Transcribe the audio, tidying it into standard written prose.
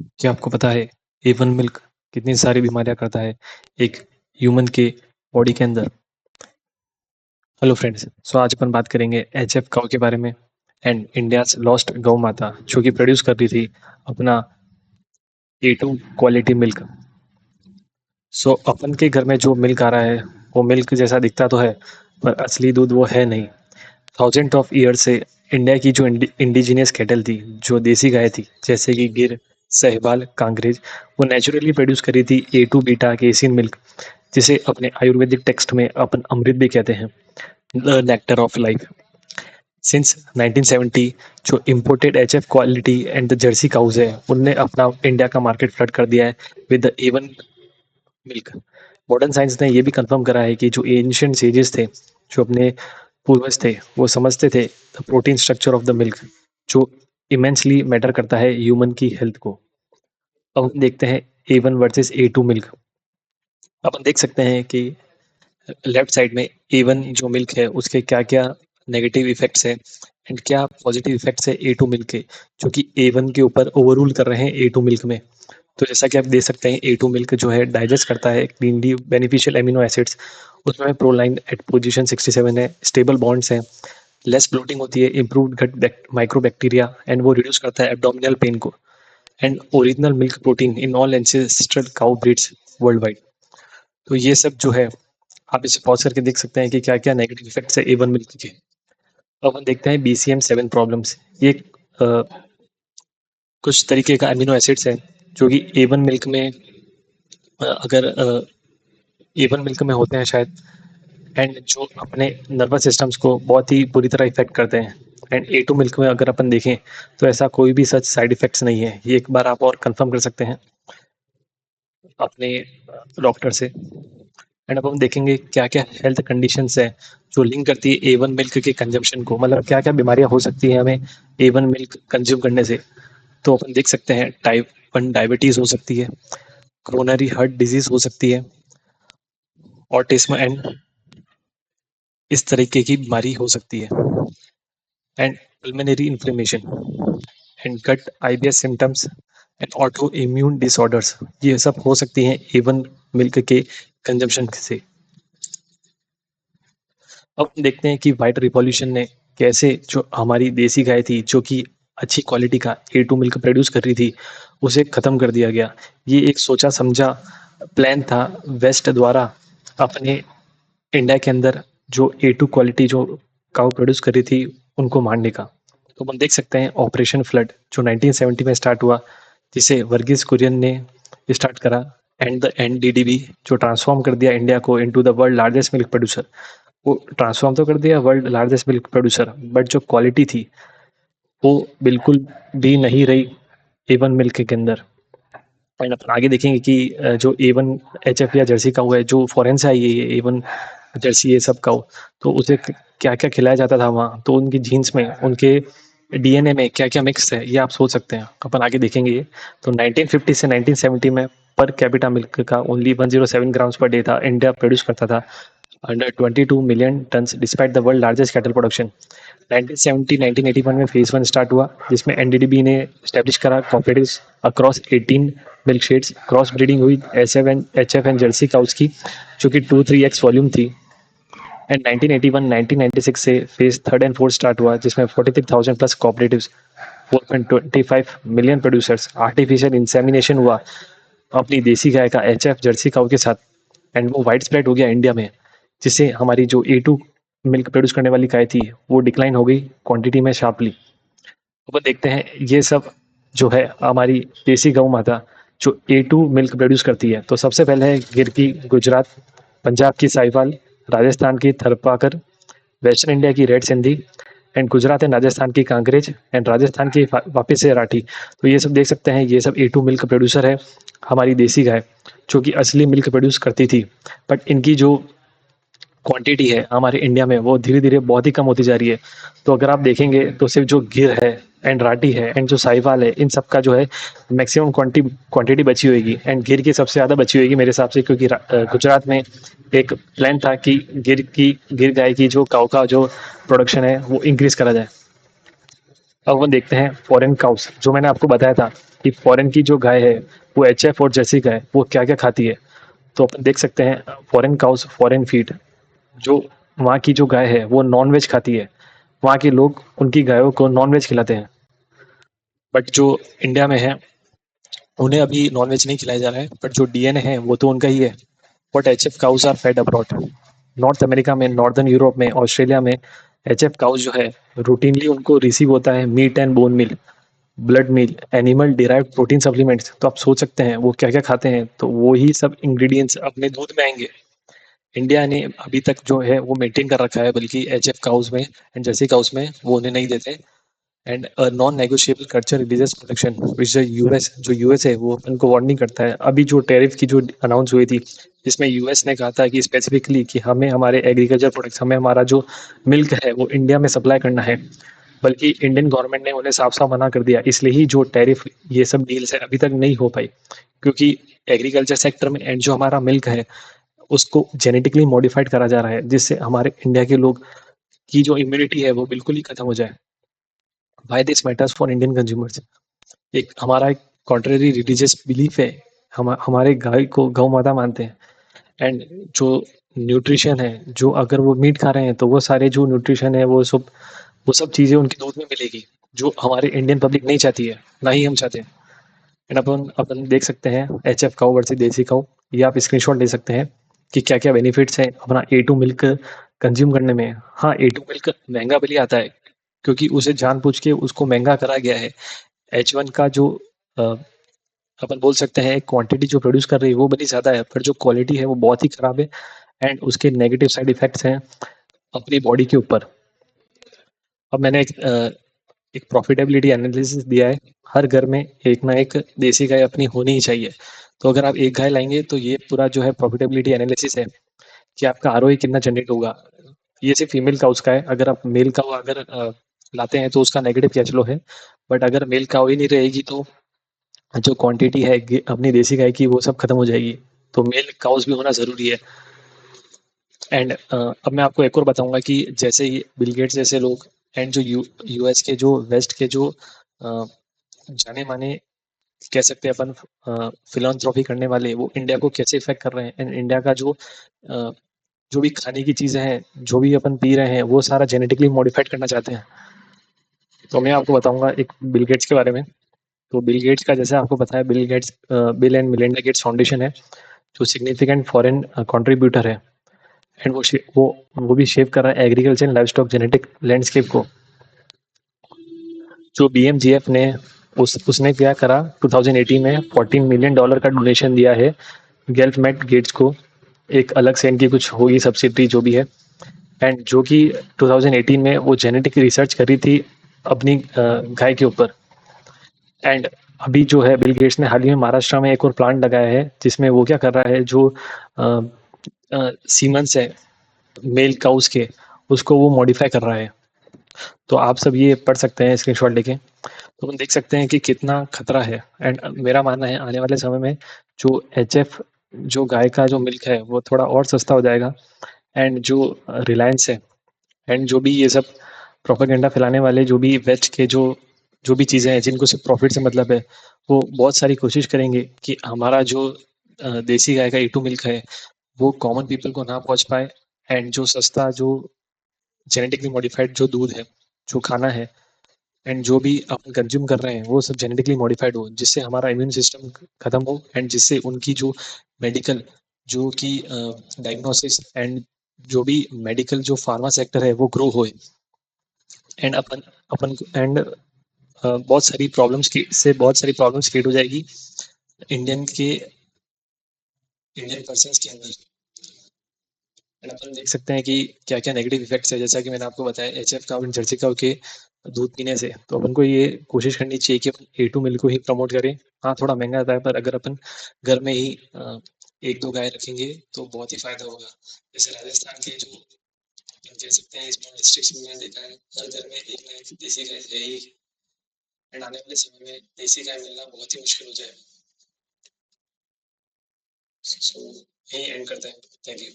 क्या आपको पता है A1 मिल्क कितनी सारी बीमारियां करता है एक ह्यूमन के बॉडी के अंदर। हेलो फ्रेंड्स, सो आज अपन बात करेंगे HF काउ के बारे में एंड इंडियाज लॉस्ट गौ माता जो कि प्रोड्यूस कर रही थी अपना A2 क्वालिटी मिल्क। सो अपन के घर में जो मिल्क आ रहा है वो मिल्क जैसा दिखता तो है, पर असली दूध वो है नहीं। थाउजेंड ऑफ ईयर से इंडिया की जो इंडिजिनियस कैटल थी, जो देसी गाय थी जैसे कि गिर, साहिवाल, कांग्रेज, वो नेचुरली प्रोड्यूस करी थी A2 बीटा केसिन मिल्क, जिसे अपने आयुर्वेदिक टेक्स्ट में अपन अमृत भी कहते हैं, the nectar of life. Since 1970 जो imported HF quality and the Jersey cows है, उनने अपना इंडिया का मार्केट फ्लड कर दिया है with the A1 milk. Modern science ने ये भी कंफर्म करा है कि जो एंशियंट सेजेस थे, जो अपने पूर्वज थे, वो समझते थे the protein structure of the milk, जो इमेंसली मैटर करता है ह्यूमन की हेल्थ को। अब हम देखते हैं A1 वर्सेस A2 मिल्क। अपन देख सकते हैं कि लेफ्ट साइड में A1 जो मिल्क है उसके क्या क्या नेगेटिव इफेक्ट्स है एंड क्या पॉजिटिव इफेक्ट्स है A2 मिल्क के, जो कि A1 के ऊपर ओवररूल कर रहे हैं A2 मिल्क में। तो जैसा कि आप देख सकते हैं A2 मिल्क जो है डाइजेस्ट करता है क्लीनली बेनिफिशियल एमिनो एसिड्स। उसमें प्रोलाइन एट पोजीशन 67 है, स्टेबल बॉन्ड्स हैं, लेस ब्लोटिंग होती है, इम्प्रूव्ड गट माइक्रोबैक्टीरिया, एंड वो रिड्यूस करता है एब्डोमिनल पेन को, and original milk protein in all ancestral cow breeds world wide. तो ये सब जो है, आप इसे पॉज करके देख सकते हैं कि क्या क्या नेगेटिव इफेक्ट्स है A1 मिल्क के। अब हम देखते हैं BCM7 प्रॉब्लम्स। ये अ, कुछ तरीके का अमीनो एसिड्स है जो कि A1 मिल्क में अगर A1 मिल्क में होते हैं शायद, एंड जो अपने नर्वस सिस्टम्स को बहुत ही बुरी तरह इफेक्ट करते हैं। एंड A2 मिल्क में अगर अपन देखें तो ऐसा कोई भी सच साइड इफेक्ट्स नहीं है। ये एक बार आप और कंफर्म कर सकते हैं अपने डॉक्टर से। एंड अब हम देखेंगे क्या क्या हेल्थ कंडीशंस है जो लिंक करती है A1 मिल्क के कंजम्पशन को, मतलब क्या क्या बीमारियां हो सकती है हमें A1 मिल्क कंज्यूम करने से। तो अपन देख सकते हैं टाइप 1 डायबिटीज हो सकती है, क्रोनरी हार्ट डिजीज हो सकती है, ऑटिज्म एंड इस तरीके की बीमारी हो सकती है, and pulmonary inflammation and gut IBS symptoms and autoimmune disorders, ये सब हो सकती हैं A1 मिल्क के कंजम्पशन से। अब देखते हैं कि व्हाइट रिवॉल्यूशन ने कैसे जो हमारी देसी गाय थी जो कि अच्छी क्वालिटी का A2 मिल्क प्रोड्यूस कर रही थी, उसे खत्म कर दिया गया। ये एक सोचा समझा प्लान था वेस्ट द्वारा अपने इंडिया के अंदर जो A2 क्वालिटी जो काउ प्रोड्यूस कर रही थी उनको मारने का। तो हम देख सकते हैं ऑपरेशन फ्लड जो 1970 में स्टार्ट हुआ, जिसे वर्गीज कुरियन ने स्टार्ट करा, एंड द NDDB जो ट्रांसफॉर्म कर दिया इंडिया को into the world largest milk producer. वो ट्रांसफॉर्म तो कर दिया world largest milk producer, but जो क्वालिटी थी वो बिल्कुल भी नहीं रही A1 मिल्क के अंदर। एंड अपन आगे देखेंगे कि जो A1 HF या जर्सी काऊ है जो फॉरेन से आई है, ये A1 जर्सी ये सब काऊ, तो उसे क्या क्या खिलाया जाता था वहाँ, तो उनकी जीन्स में, उनके DNA में क्या क्या मिक्स है ये आप सोच सकते हैं। अपन आगे देखेंगे ये। तो 1950 से 1970 में पर कैपिटा मिल्क का ओनली 107 ग्राम्स पर डे था, इंडिया प्रोड्यूस करता था under 22 million turns despite the world largest cattle production. 1970-1981 में फेज 1 स्टार्ट हुआ, जिसमें NDDB ने स्टैब्लिश करा cooperatives across 18 milk shades, cross breeding हुई HF एंड जर्सी काउस की, जो कि 2-3x वॉल्यूम थी। एंड 1981-1996 से फेज 3 एंड 4 स्टार्ट हुआ, जिसमें 43,000 plus cooperatives, 4.25 million producers, artificial insemination हुआ अपनी देसी गाय का HF जर्सी काउ के साथ, एंड वो वाइड स्प्रेड हो गया इंडिया में, जिससे हमारी जो A2 मिल्क प्रोड्यूस करने वाली गाय थी वो डिक्लाइन हो गई क्वांटिटी में शार्पली। ऊपर देखते हैं ये सब जो है हमारी देसी गौ माता जो A2 मिल्क प्रोड्यूस करती है। तो सबसे पहले है गिर की गुजरात, पंजाब की साहिवाल, राजस्थान की थरपाकर, वेस्टर्न इंडिया की red Sindhi, and Gujarat and Rajasthan की कांग्रेज, एंड राजस्थान की वापिस से राठी। तो ये सब देख सकते हैं, ये सब A2 मिल्क प्रोड्यूसर है हमारी देसी गाय, जो कि असली मिल्क प्रोड्यूस करती थी। बट इनकी जो क्वांटिटी है हमारे इंडिया में वो धीरे धीरे बहुत ही कम होती जा रही है। तो अगर आप देखेंगे तो सिर्फ जो गिर है एंड राठी है एंड जो साहिवाल है, इन सब का जो है मैक्सिमम क्वांटिटी बची होगी, एंड गिर की सबसे ज़्यादा बची होगी मेरे हिसाब से, क्योंकि गुजरात में एक प्लान था कि गिर गाय की जो काऊ का जो प्रोडक्शन है वो इंक्रीज करा जाए। अब वो देखते हैं फॉरेन काउस, जो मैंने आपको बताया था कि फॉरेन की जो गाय है वो एचएफ और जर्सी गाय वो क्या क्या खाती है। तो अपन देख सकते हैं फॉरेन काउस, फॉरेन फीड, जो वहाँ की जो गाय है वो नॉन वेज खाती है। वहाँ के लोग उनकी गायों को नॉन वेज खिलाते हैं। बट जो इंडिया में है उन्हें अभी नॉन वेज नहीं खिलाया जा रहा है, बट जो डीएनए है वो तो उनका ही है। But HF cows are fed abroad. North America में, नॉर्दर्न यूरोप में, ऑस्ट्रेलिया में एचएफ काउस जो है रूटीनली उनको रिसीव होता है meat and bone meal, blood meal, animal derived protein supplements. तो आप सोच सकते हैं वो क्या क्या खाते हैं, तो वो ही सब इंग्रेडिएंट्स अपने दूध में आएंगे। इंडिया ने अभी तक जो है वो मेंटेन कर रखा है, बल्कि एचएफ काउस में एंड जर्सी काउस में वो उन्हें नहीं देते। And non negotiable culture religious protection which US, जो यूएस है वो उनको वार्निंग करता है। अभी जो टैरिफ की जो अनाउंस हुई थी, जिसमें यूएस ने कहा था कि स्पेसिफिकली कि हमें हमारे एग्रीकल्चर प्रोडक्ट्स, हमें हमारा जो मिल्क है वो इंडिया में सप्लाई करना है, बल्कि इंडियन गवर्नमेंट ने उन्हें साफ साफ मना कर दिया। इसलिए ही जो टैरिफ ये सब डील्स है अभी तक नहीं हो पाई, क्योंकि एग्रीकल्चर सेक्टर में एंड जो हमारा मिल्क है उसको जेनेटिकली मॉडिफाइड करा जा रहा है, जिससे हमारे इंडिया के लोग की जो इम्यूनिटी है वो बिल्कुल ही खत्म हो जाए। Why this matters for Indian consumers, एक हमारा एक कॉन्ट्रेरी रिलीजियस बिलीफ है। हमारे गाय को गौ माता मानते हैं। एंड जो न्यूट्रिशन है, जो अगर वो मीट खा रहे हैं तो वो सारे जो न्यूट्रिशन है वो सब चीज़ें उनके दूध में मिलेगी, जो हमारे इंडियन पब्लिक नहीं चाहती है, ना ही हम चाहते हैं। एंड अपन अपन देख सकते हैं एच एफ काऊ वर्सेस देसी काऊ, ये आप स्क्रीनशॉट ले सकते हैं कि क्या क्या बेनिफिट्स हैं अपना ए टू मिल्क कंज्यूम करने में। हाँ, ए टू मिल्क महंगा भले आता है, क्योंकि उसे जानबूझ के उसको महंगा करा गया है। एच वन का जो अ, अपन बोल सकते हैं क्वांटिटी जो प्रोड्यूस कर रही है वो बड़ी ज़्यादा है, पर जो क्वालिटी है वो बहुत ही खराब है। एंड उसके नेगेटिव साइड इफेक्ट्स हैं अपनी बॉडी के ऊपर। अब मैंने एक प्रॉफिटेबिलिटी एनालिसिस दिया है। हर घर में एक ना एक देसी गाय अपनी होनी ही चाहिए। तो अगर आप एक गाय लाएंगे तो ये पूरा जो है प्रॉफिटेबिलिटी एनालिसिस है कि आपका आरओई कितना जनरेट होगा। ये सिर्फ फीमेल काउस का है। अगर आप मेल काउ अगर लाते हैं तो उसका नेगेटिव कैश फ्लो है। बट अगर मेल काउ ही नहीं रहेगी तो जो क्वांटिटी है अपनी देसी गाय की वो सब खत्म हो जाएगी। तो मेल काउस भी होना ज़रूरी है। एंड अब मैं आपको एक और बताऊंगा कि जैसे ही बिल गेट्स जैसे लोग एंड जो यूएस के जो वेस्ट के जो जाने माने कह सकते हैं अपन फिलॉन्थ्रॉपी करने वाले, वो इंडिया को कैसे इफेक्ट कर रहे हैं। एंड इंडिया का जो भी खाने की चीज़ें हैं, जो भी अपन पी रहे हैं, वो सारा जेनेटिकली मॉडिफाइड करना चाहते हैं। तो मैं आपको बताऊंगा एक बिल गेट्स के बारे में। तो बिल गेट्स का, जैसे आपको पता है, bill and Melinda Gates foundation है, जो सिग्निफिकेंट फॉरेन कंट्रीब्यूटर है। एंड वो भी शेप कर रहा है agriculture and live stock genetic landscape को। जो बीएमजीएफ ने उसने क्या करा, 2018 में $14 मिलियन का डोनेशन दिया है गेल्फ मेट गेट्स को। एक अलग से इनकी कुछ होगी सब्सिडरी जो भी है। एंड जो कि 2018 में वो जेनेटिक रिसर्च करी थी अपनी गाय के ऊपर। एंड अभी जो है बिल गेट्स ने हाल ही में महाराष्ट्र में एक और प्लांट लगाया है, जिसमें वो क्या कर रहा है, जो सीमंस है मेल काउस के, उसको वो मॉडिफाई कर रहा है। तो आप सब ये पढ़ सकते हैं स्क्रीनशॉट लेके। तो हम देख सकते हैं कि कितना खतरा है। एंड मेरा मानना है आने वाले समय में जो एच एफ, जो गाय का जो मिल्क है वो थोड़ा और सस्ता हो जाएगा। एंड जो रिलायंस है एंड जो भी ये सब प्रोपेगेंडा फैलाने वाले, जो भी वेस्ट के जो भी चीज़ें हैं जिनको सिर्फ प्रॉफिट से मतलब है, वो बहुत सारी कोशिश करेंगे कि हमारा जो देसी गाय का E2 मिल्क है वो कॉमन पीपल को ना पहुंच पाए। एंड जो सस्ता, जो जेनेटिकली मॉडिफाइड जो दूध है, जो खाना है एंड जो भी अपन कंज्यूम कर रहे हैं वो सब जेनेटिकली मॉडिफाइड हो, जिससे हमारा इम्यून सिस्टम खत्म हो एंड जिससे उनकी जो मेडिकल, जो कि डायग्नोसिस एंड जो भी मेडिकल जो फार्मा सेक्टर है वो ग्रो होए। एंड अपन अपन एंड बहुत सारी प्रॉब्लम्स क्रिएट हो जाएगी इंडियन पर्सन के अंदर। एंड अपन देख सकते हैं कि क्या क्या नेगेटिव इफेक्ट्स है, जैसा कि मैंने आपको बताया H F cow and Jersey cow के दूध पीने से। तो अपन को ये कोशिश करनी चाहिए कि अपन A2 मिल्क को ही प्रमोट करें। हाँ, थोड़ा महंगा आता है, पर अगर अपन घर में ही एक दो गाय रखेंगे तो बहुत ही फायदा होगा। जैसे राजस्थान के जो अपन कह सकते हैं स्मॉल डिस्ट्रिक्ट में मैंने देखा है, हर घर में एक ना एक देसी गाय है ही। एंड आने वाले समय में देसी गाय मिलना बहुत ही मुश्किल हो जाएगा। सो यही एंड करते हैं। Thank you.